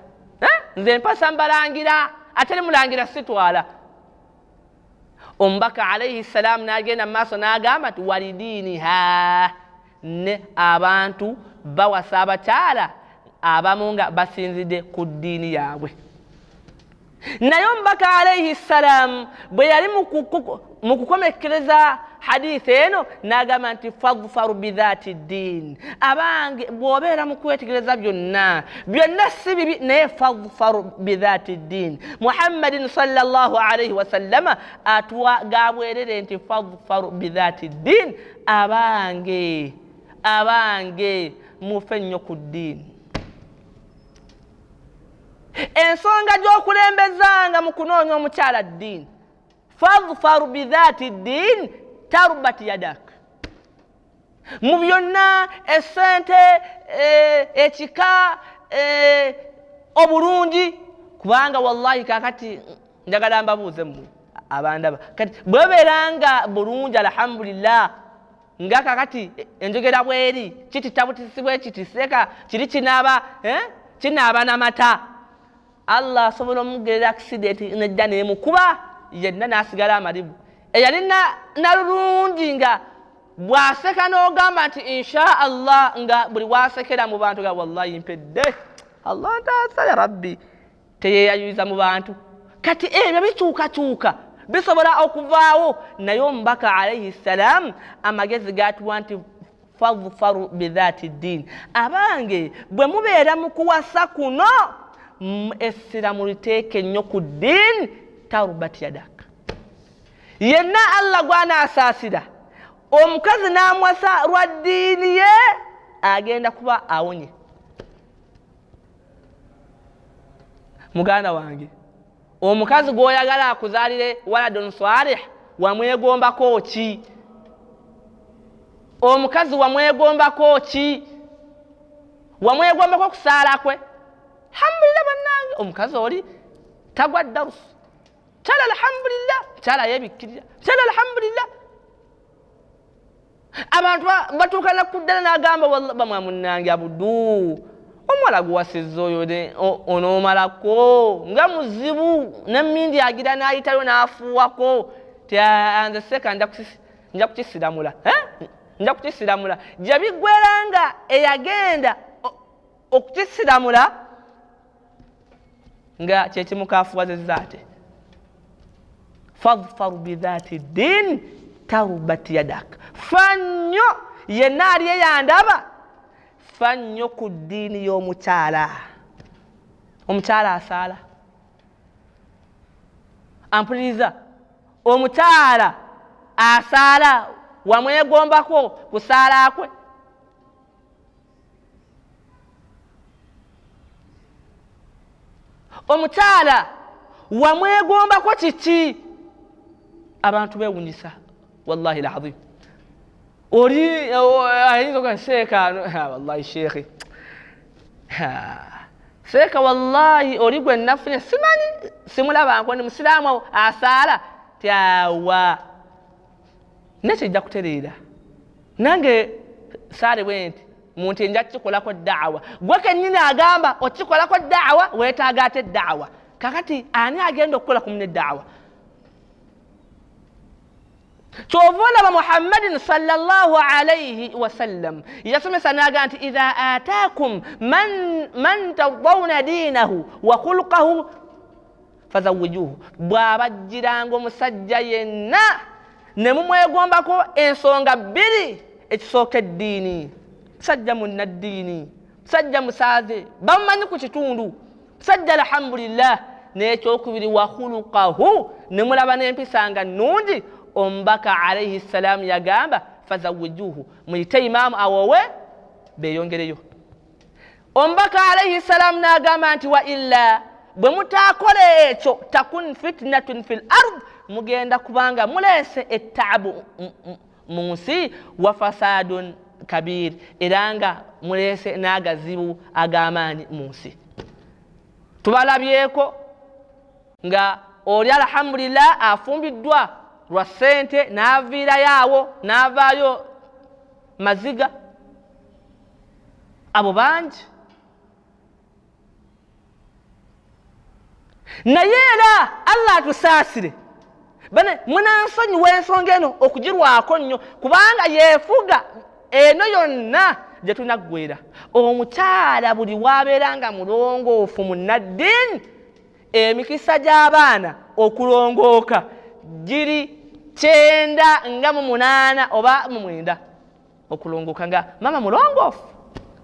nze mpasa mbalangira, ate ne mulangira sitwala. Omubaka alayhi salam n'agenda mu maaso n'agamba nti walidiiniha, ne abantu bawasa abakyala abamu nga basinzidde ku ddiini yaabwe. Naye omubaka alayhi salam bwe yali mu kukomekkereza hadithi eno n'agamba nti fadfaru bidhaati ddiin, abange bw'obeera mu kwetegereza byonna si bibi, naye fadfaru bidhaati ddiin. Muhammadin sallallahu alayhi wasallama atugabwerere nti fadfaru bidhaati ddiin, abange mufe nnyo ku ddiini. Ensonga gy'okulembezanga mu kunoonya omukyala ddiini, fadfaru bidhaati ddiin tarubat yadak. Mu byonna essente, ekika, obulungi, kubanga wallahi kakati njagala mbabuuze mmwe abandaba, kati bwebeeranga bulungi alhamdulillah, nga kakati enjogera bweri kititabutisibwe kitiseka kiri kinaaba n'amata, Allah asobola omugerera accident nejja neemukuba yenna n'asigala amalibu. Eyali nalulungi nga bw'aseka n'ogamba nti insha Allah, nga buli wasekera mu bantu ga wallahi mpedde, Allah ntaasa ya rabbi, teyeeyayuliza mu bantu. Kati ebyo bikyukakyuka bisobola okuvaawo, naye omubaka alayhi salam amagezi gatuwa nti fadfaru bidhaati ddiin, abange bwe mubeera mu kuwasa kuno essira muliteeke nnyo ku ddiini, tarubat yadak. yenna Allah gwana asasira omukazi namwasa lwa ddiini ye agenda kuba awonye. Muganda wange omukazi gwoyagala akuzaalire waladun salih wamwegombako ki? Omukazi wamwegombako ki? Wamwegombako kusaala kwe? Alhamdulillah bannange omukazi oli tagwa darusu. Chala alhamdulillah, chala yebikkirira. Chala alhamdulillah. Abantu batuuka nakuddala n'agamba wallahi bamwamunange abudu omuwala guwasizza oyo onoomalako nga muzibu nemmindi agira n'ayitayo n'afuuwako nze seka nja kukisiramula nja kukisiramula gye biggweranga eyagenda okukisiramula nga kyekimukaafuwazizza ate fadfaru bidhati ddin tarubat yadak. Fannyo yenna ali eyandaba fannyo ku ddiini y'omukyala. Omukyala asaala, ampuliriza, omukyala asaala wamwegombako kusaala kwe? Omukyala wamwegombako kiki? Abantu bewunyisa wallahi alazim. Oli ayinza okuba seeka wallahi sheekhe seeka wallahi oli gwe nafunye simanyi simulaba ndi musiraamu asaala tyawa nekijja kutereera nange saale bwe nti muntu nja kukikolako daawa gwe kennyini agamba okikolako daawa weetaaga ate daawa kakati ani agenda okukola ku munne daawa? Kyovulaba Muhammadin sallallahu alayhi wasallam yasomesa n'agamba nti idha ataakum man tardawna diinahu wa khuluqahu fazawwijuhu. Bw'abajjiranga omusajja yenna ne mumwegombako ensonga bbiri, ekisooka eddiini, musajja munnaddiini, musajja musaaze bamumanyi ku kitundu, musajja alhamdulillah, n'ekyokubiri wa khuluqahu, ne mulaba n'empisa nga nnungi. Omubaka alayhi salam yagamba fazawwijuhu, muyite imaamu awowe beeyongereyo. Omubaka alayhi salam n'agamba nti wa illa bwe mutaakola ekyo takun fitnatun fil ard, mugenda kubanga muleese ettaabu mu nsi wa fasadun kabir, era nga muleese n'agazibu ag'amaanyi mu nsi. Tubalabyeko nga oli alhamdulillah afumbiddwa lwa ssente n'aviirayo awo n'avaayo maziga, abo bangi. Naye era Allah atusaasire munansonyiwa ensonga eno okugirwako nnyo, kubanga yeefuga eno yonna gye tunaggwera. Omukyala buli waabeeranga mulongoofu munnaddiini, emikisa gy'abaana okulongooka giri 98 oba 9 okulongooka, nga mama mulongoofu,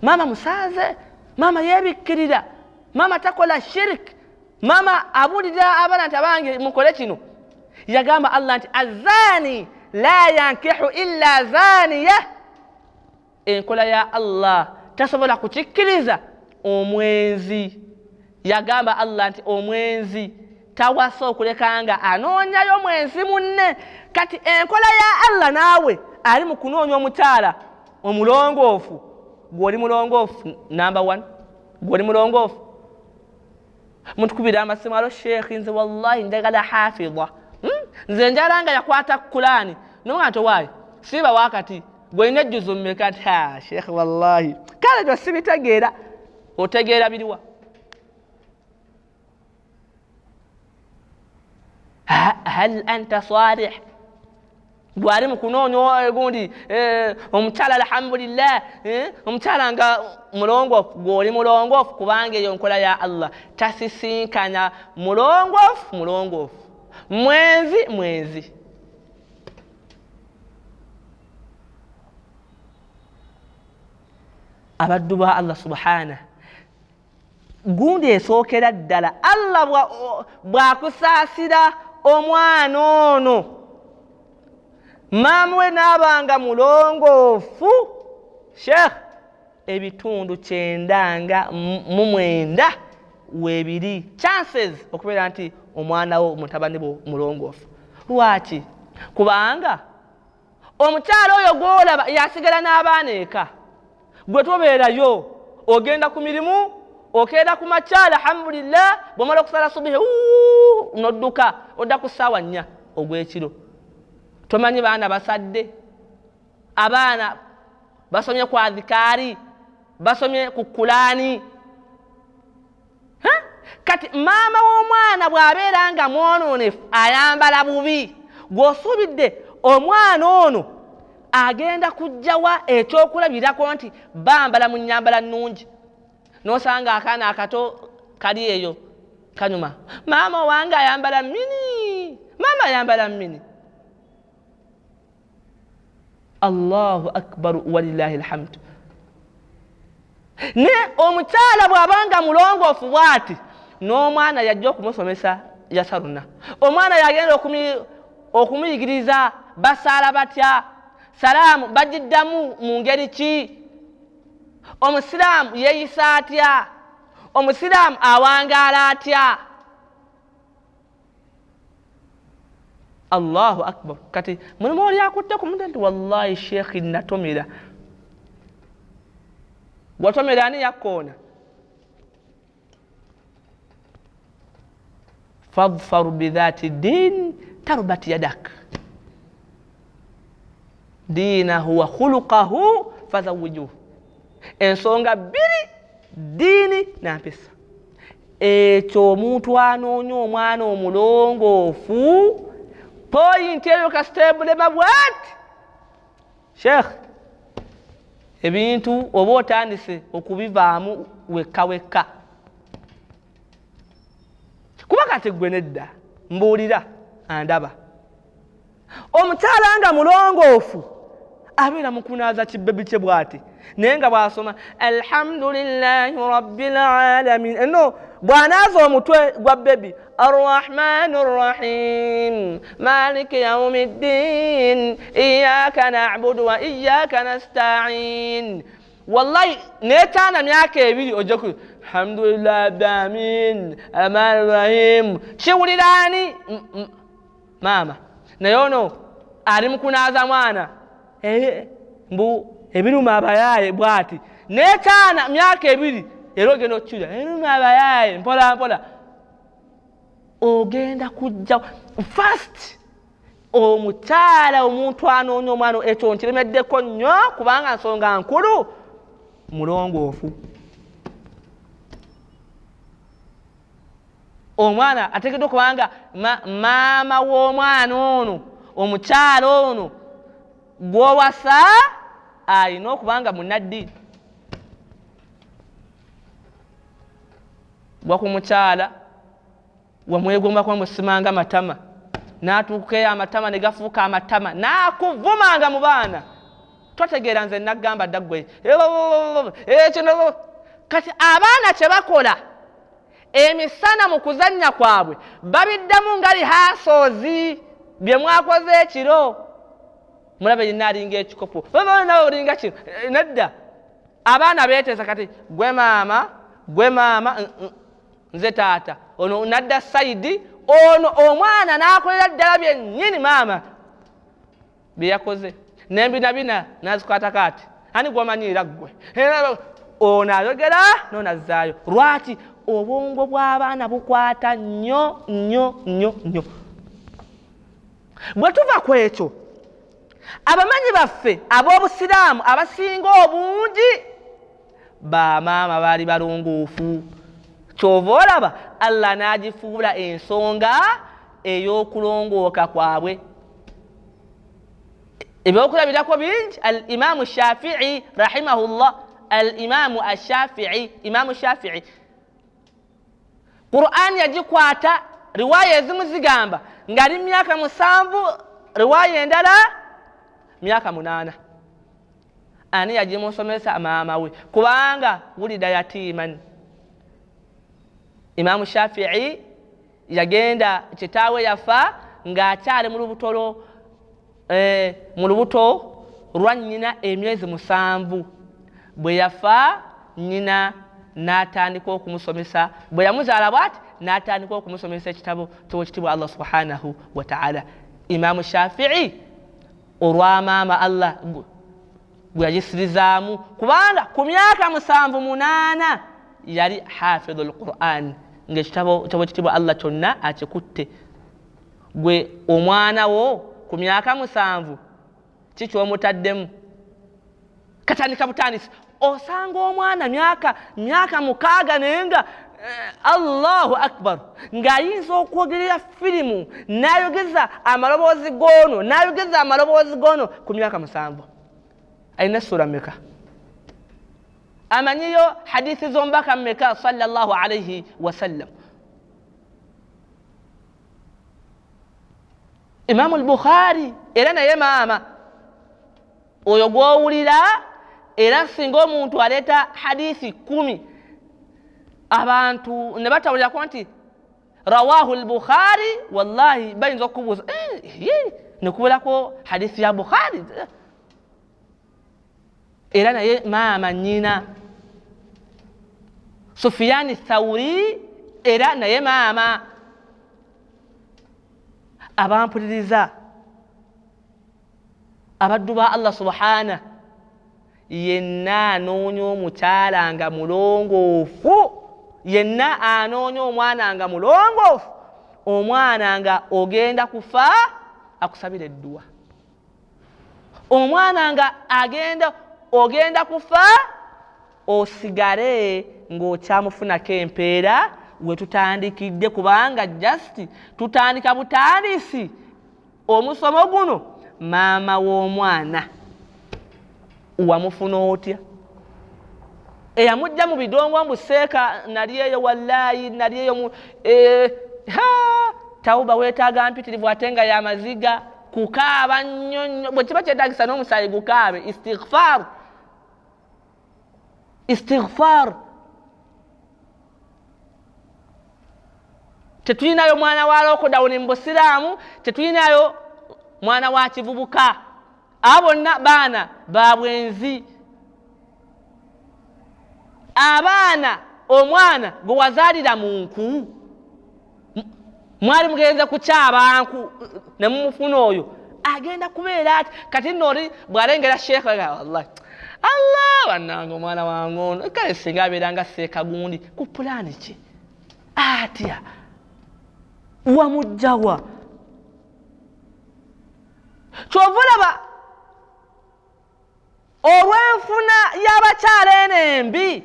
mama musaaze, mama yeebikkirira, mama takola shiriki, mama abulira abaana nti abange mukole kino. Yagamba Allah nti azani la yankihu illa zaniya, enkola ya Allah tasobola kukikkiriza omwenzi. Yagamba Allah nti omwenzi tawasa okulekanga anoonyayo mwenzi munne. Kati enkola ya Allah naawe ali mu kunoonya omukyala omulongoofu, gw'oli mulongoofu number 1, gw'oli mulongoofu. Mutukubira amasimu alo sheekhi, nze wallahi njagala hafidha, nze njala nga yakwata Qur'ani noga nti owaayi siiba wakati gw'olina ejjuzo mmeka nti sheekhi wallahi kale gyo sibitegeera. Otegeera biriwa? Hal anta salih? Gwali mu kunoonya gundi omukyala alhamdulillah, omukyala nga mulongoofu, gw'oli mulongoofu, kubanga eyo nkola ya Allah tasisinkanya mulongoofu, mwenzi. Abaddu ba Allah subhanahu gundi esookera ddala Allah bw'akusaasira omwana ono maama we n'abanga mulongoofu sheekh ebitundu 99 weebiri chances okubeera nti omwana wo mutabani bo mulongoofu. Lwaki? Kubanga omukyala oyo gw'olaba yasigala n'abaana eka, gwe tobeerayo, ogenda ku mirimu, okeera ku makya alhamdulillah, bw'omala okusala subihi n'odduka odda ku ssaawa 4 ogw'ekiro. Tomanyi baana basadde, abaana basomye ku adhikaari, basomye ku Kulaani. Kati maama w'omwana bw'abeera nga mwonoonefu ayambala bubi, gw'osuubidde omwana ono agenda kujjawa ekyokulabirako nti bambala mu nnyambala nnungi, n'osanga akaana akato kali eyo kanyuma, maama wange ayambala mini, maama ayambala mini. Allahu akbar walillahi alhamdu. Ne omukyala bw'abanga mulongoofu bw'ati, n'omwana yajja okumusomesa yasaruna, omwana yagenda okumuyigiriza basaala batya, salaamu bagiddamu mu ngeri ki, omusiraamu yeeyisa atya, omusiraamu awangaala atya. Allahu akbar. Kati mulimu oli akutte ku mutwe nti wallahi sheekhi natomera. Watomera ani yakkoona? Fadfaru bidhati din tarbat yadak, diinahu wa khuluqahu fazawwijuhu. Ensonga 2, diini na mpisa. Ekyo omuntu anoonya omwana omulongoofu, poyinti eyo kasitebulema bwati sheekh, ebintu oba otandise okubivaamu wekka wekka. Kuba kati gwe nedda mbuulira andaba, omukyala nga mulongoofu abeera mukunaaza kibbebi kye bwati, naye nga bw'asoma alhamdulillahi rabbil alamin, eno bw'anaaza omutwe gwa bebi arrahmani rrahim maliki yaumiddin iyaka na'budu wa iyaka nasta'in, wallahi neetaana myaka 2 ojja ku alhamdulillahi rabbil alamin arrahmani rrahim, kiwuliraani maama, naye ono ali mukunaaza mwana mbu ebiruma abayaaye bwati, neetaana myaka 2 era ogenda okukiwulira ebiruma abayaaye mpola mpola. Ogenda kujja first omukyala omuntu anoonya omwana, ekyo nkiremeddeko nnyo kubanga nsonga nkulu, mulongoofu. Omwana ateekeddwa okubanga maama w'omwana ono, omukyala ono gw'owasa alina okubanga munnaddiini. Bwakumukyala wamwegombako musimanga matama, n'atuukayo amatama ne gafuuka amatama, n'akuvumanga mu baana, totegeera nze nagamba dda ggwe ekyo. Kati abaana kye bakola emisana mu kuzannya kwabwe babiddamu nga lihasoozi bye mwakoze ekiro, mulaba yenna alinga ekikopo, nawe olinga kino. Nedda, abaana beeteesa kati gwe maama nze taata, ono nadda sayidi, ono omwana n'akolera ddala byennyini maama bye yakoze, n'embinabina n'azikwatakaati, ani gw'omanyira ggwe, ono ayogera n'ono azzaayo. Lwaki? Obwongo bw'abaana bukwata nnyo nnyo nnyo nnyo. Bwe tuva ku ekyo, abamanyi baffe ab'obusiraamu abasinga obungi bamaama baali balongoofu. Kyova olaba Allah n'agifuula ensonga ey'okulongooka kwabwe. Ebyokulabirako bingi. Al-Imaamu Shaafi'i rahimahullah, al-Imaamu Ashaafi'i, Imaamu Shaafi'i, Qur'an yagikwata, riwaaya ezimu zigamba ng'ali myaka 7, riwaaya endala myaka 8. Ani yagimusomesa? maama we, kubanga wulida yatiiman. Imaamu Shaafi'i yagenda kitaawe yafa ng'akyali mu lubutolo, mu lubuto lwa nnyina emyezi 7 bwe yafa nnyina n'atandika okumusomesa bwe yamuzaala bw'ati n'atandika okumusomesa ekitabo ky'ekitibwa Allah subhanahu wa ta'ala. Imaamu Shafi'i olwa maama Allah gwe yagisirizaamu kubanga ku myaka 7-8 yali hafidhul Qur'an ng'ekitabo ky'ekitibwa Allah kyonna akikutte. Gwe omwana wo ku myaka 7 kikyomutaddemu katandika butandisi osanga omwana myaka 6 nenga Allahu akbar ng'ayinza okwogerera firimu n'ayogeza amaloboozi goono ku myaka 7. Alina sura mmeka? Amanyiyo hadithi z'omubaka mmeka sallallahu alayhi wasallam? Imaamu al-Bukhari era naye maama oyo gw'owulira era singa omuntu aleeta hadithi 10 abantu ne batawulirako nti rawahu al-Bukhari wallahi bayinza okubuuza nekubulako hadithi ya Bukhari era naye maama nnyina. Sufyani Thawri era naye maama. Abampuliriza abaddu ba Allah subhanahu yenna anoonya omukyala nga mulongoofu, yenna anoonya omwana nga mulongoofu, omwana nga ogenda kufa akusabira edduwa, omwana nga ogenda kufa osigale ng'okyamufunako empeera we tutandikidde kubanga just tutandika butandisi omusomo guno. Maama w'omwana wamufuna otya? Eyamujja mu bidongo mbuseeka nali eyo wallahi nali eyo tawuba weetaaga mpitirivu ate nga y'amaziga kukaaba nnyo bwe kiba kyetaagisa n'omusaayi gukaabe. Istighfar. Tetulinayo mwana wa lokodawuni mu Busiraamu, tetulinayo mwana wa kivubuka. Abo bonna baana ba bwenzi. Abaana omwana gwe wazaalira mu nku mwali mugenze kukyabanku ne mumufuna oyo agenda kubeera ati kati nno oli bw'alengera sheekha wallahi Allah bannange omwana wange ono kale singa abeera nga seeka gundi ku pulaani ki atya wamujjawa kyova olaba olw'enfuna y'abakyala eno embi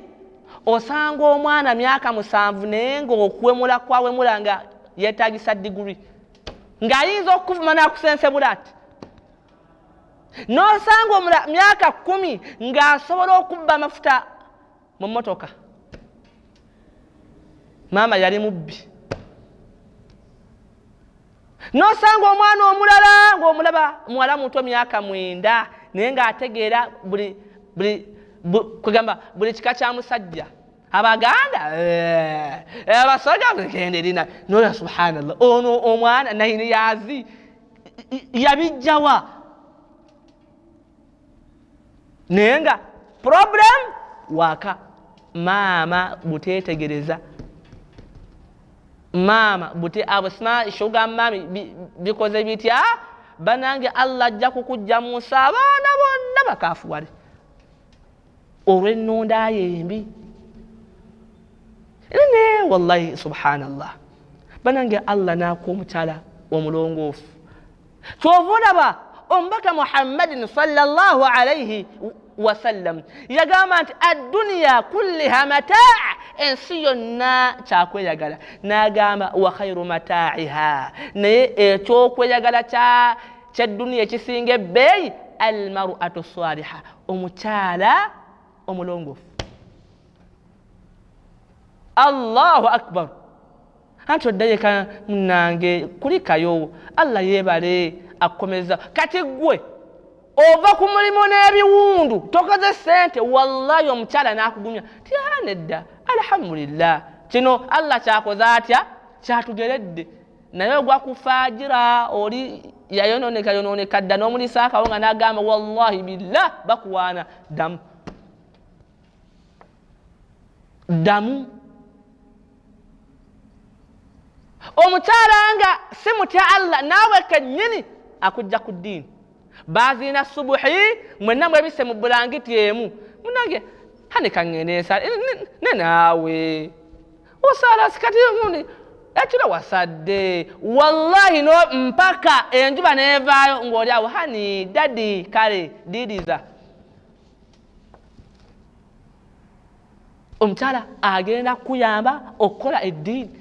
osanga omwana myaka 7 naye ng'okwemula kwawemula nga yeetaagisa diguri ng'ayinza okuvuma n'akusensebula ati n'osanga omula myaka 10 ng'asobola okubba amafuta mu mmotoka. Maama yali mubbi. N'osanga omwana omulala ng'omulaba muwala muto myaka 9 naye ng'ategeera buli kika kya musajja. Abaganda abasoga bagenda erina noya subhanallah ono omwana nayini yazi yabijjawa naye nga problem waka. Maama buteetegereza, maama bute abusma shuga mami bikoze bitya banange Allah ajja kukujja Musa abaana bonna bakafuwale olw'ennonda yembi. Ne wallahi subhanallah banange Allah naako omukyala omulongoofu. Kyova olaba omubaka Muhammadin sallallahu alayhi wasallam yagamba nti adduniya kulliha mataa, ensi yonna kyakweyagala. N'agamba wa khairu mataa'iha, naye ekyokweyagala kyedduniya ekisinga ebbeeyi almar'atu saliha, omukyala omulongoofu. Allahu akbar. Anti oddayeka munange kulikayo Allah yeebale akomeza. Kati gwe ova ku mulimu n'ebiwundu tokoze sente wallahi omukyala n'akugumya tiyanedda alhamdulillah kino Allah kyakoze atya kyatugeredde naye ogwa kufaajira oli yayononeka dda n'omulisa akawo nga n'agamba wallahi billah bakuwaana damu omukyala nga si mutya Allah naawe kennyini akujja ku ddiini baziina subuhi mwenna mwebise mu bulangiti emu munange hani kaŋŋende ensala ne naawe osala sikati ekiro wasadde wallahi no mpaka enjuba neevaayo ng'oli awo hani dadi kale diriza omukyala agenda kuyamba okukola eddiini.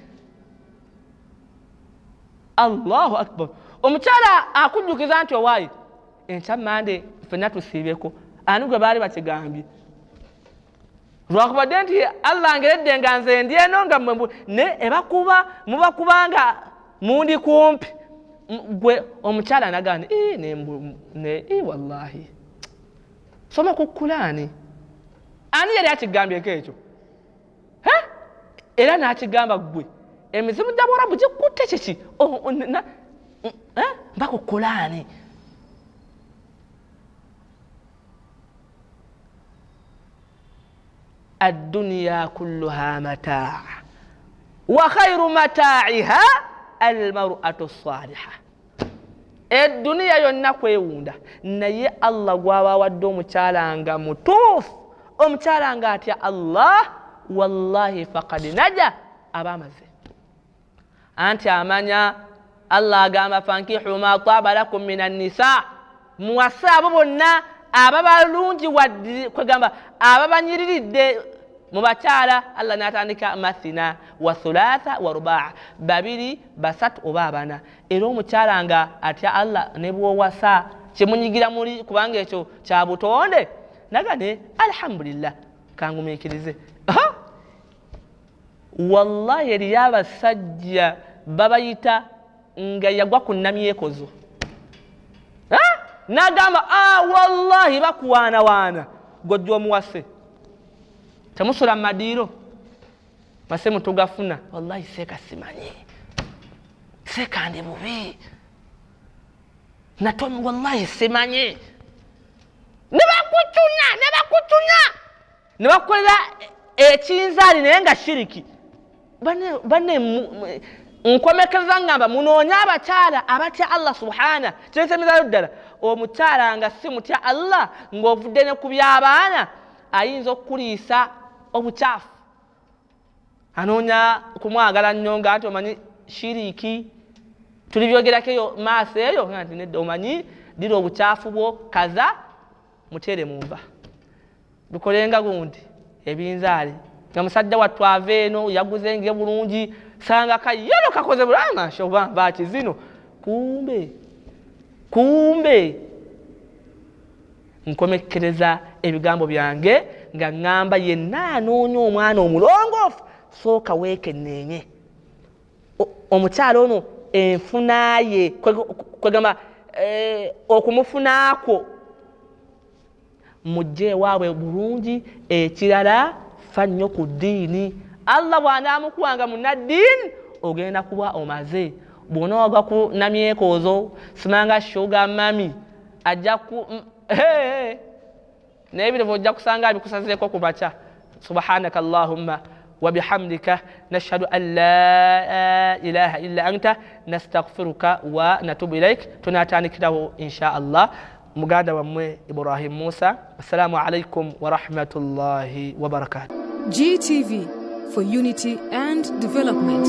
Allahu akbar. Omukyala akujjukiza nti owaayi enkya Mande ffenna tusiibeko ani gwe baali bakigambye lwakubadde nti Allah angeredde nga nze ndi eno nga ne mubakuba nga mundi kumpi gwe omukyala nagamba wallahi soma ku Kulaani ani yali akigambyeko ekyo era n'akigamba gwe emizimu gya Bwarabu gikutte kiki mba ku Kulaani. الدنيا كلها متاع وخير متاعها المرأة الصالحة. الدنيا yonna kwewunda naye Allah gwabawadde omukyala nga mutuufu omukyala nga atya Allah wallahi faqad naja abamaze anti amanya Allah agamba fankihu ma taba lakum minan nisa muwase abo bonna ababalungi kwegamba ababanyiriridde mu bakyala. Allah n'atandika mathina wa thulatha wa rubaa babiri basatu oba abana era omukyala nga atya Allah ne bwowasa kimunyigira muli kubanga ekyo kya butonde nagane alhamdulillah kangumiikirize. Wallahi eriyo abasajja babayita nga yagwa ku namyekozo nagamba wallahi bakuwaanawaana gojja omuwase temusula madiiro mase mutugafuna wallahi seeka simanyi seeka ndi bubi natomi wallahi simanyi nebakutunya nebakukolera ekinzaali naye nga shiriki bane nkomekeza ngamba munoonya abakyala abatya Allah subhana kyensemizayo ddala omukyala nga si mutya Allah ng'ovudde ne ku by'abaana ayinza okuliisa obukyafu anoonya kumwagala nnyo nga nti omanyi shiriki tulibyogerako eyo maaso eyo nga nti nedda omanyi dira obukyafu bwo kaza mutere mu nva bikolenga gundi ebinzaali nga musajja wattu ava eno yaguze nge bulungi sanga kayero kakoze bulama shoba bachi zino kumbe nkomekereza ebigambo byange nga ngamba yenna anoonya omwana omulongoofu sooka weekenneenye omukyala ono enfunaye kwegamba okumufunaako mujje ewaabwe bulungi ekirala fa nnyo ku ddiini. Allah bw'anaamukuwanga munnaddiini ogenda kuba omaze bw'onooga ku namyekozo simanga shuga mami ajja ku naye bino ojja kusanga abikusazeeko ku bakya. Subhanaka Allahumma wa bihamdika nashhadu an la ilaha illa anta nastaghfiruka wa natubu ilaik. Tunaatandikirawo insha Allah muganda wammwe Ibrahim Musa. Assalamu alaikum wa rahmatullahi wa barakatuh. GTV for unity and development.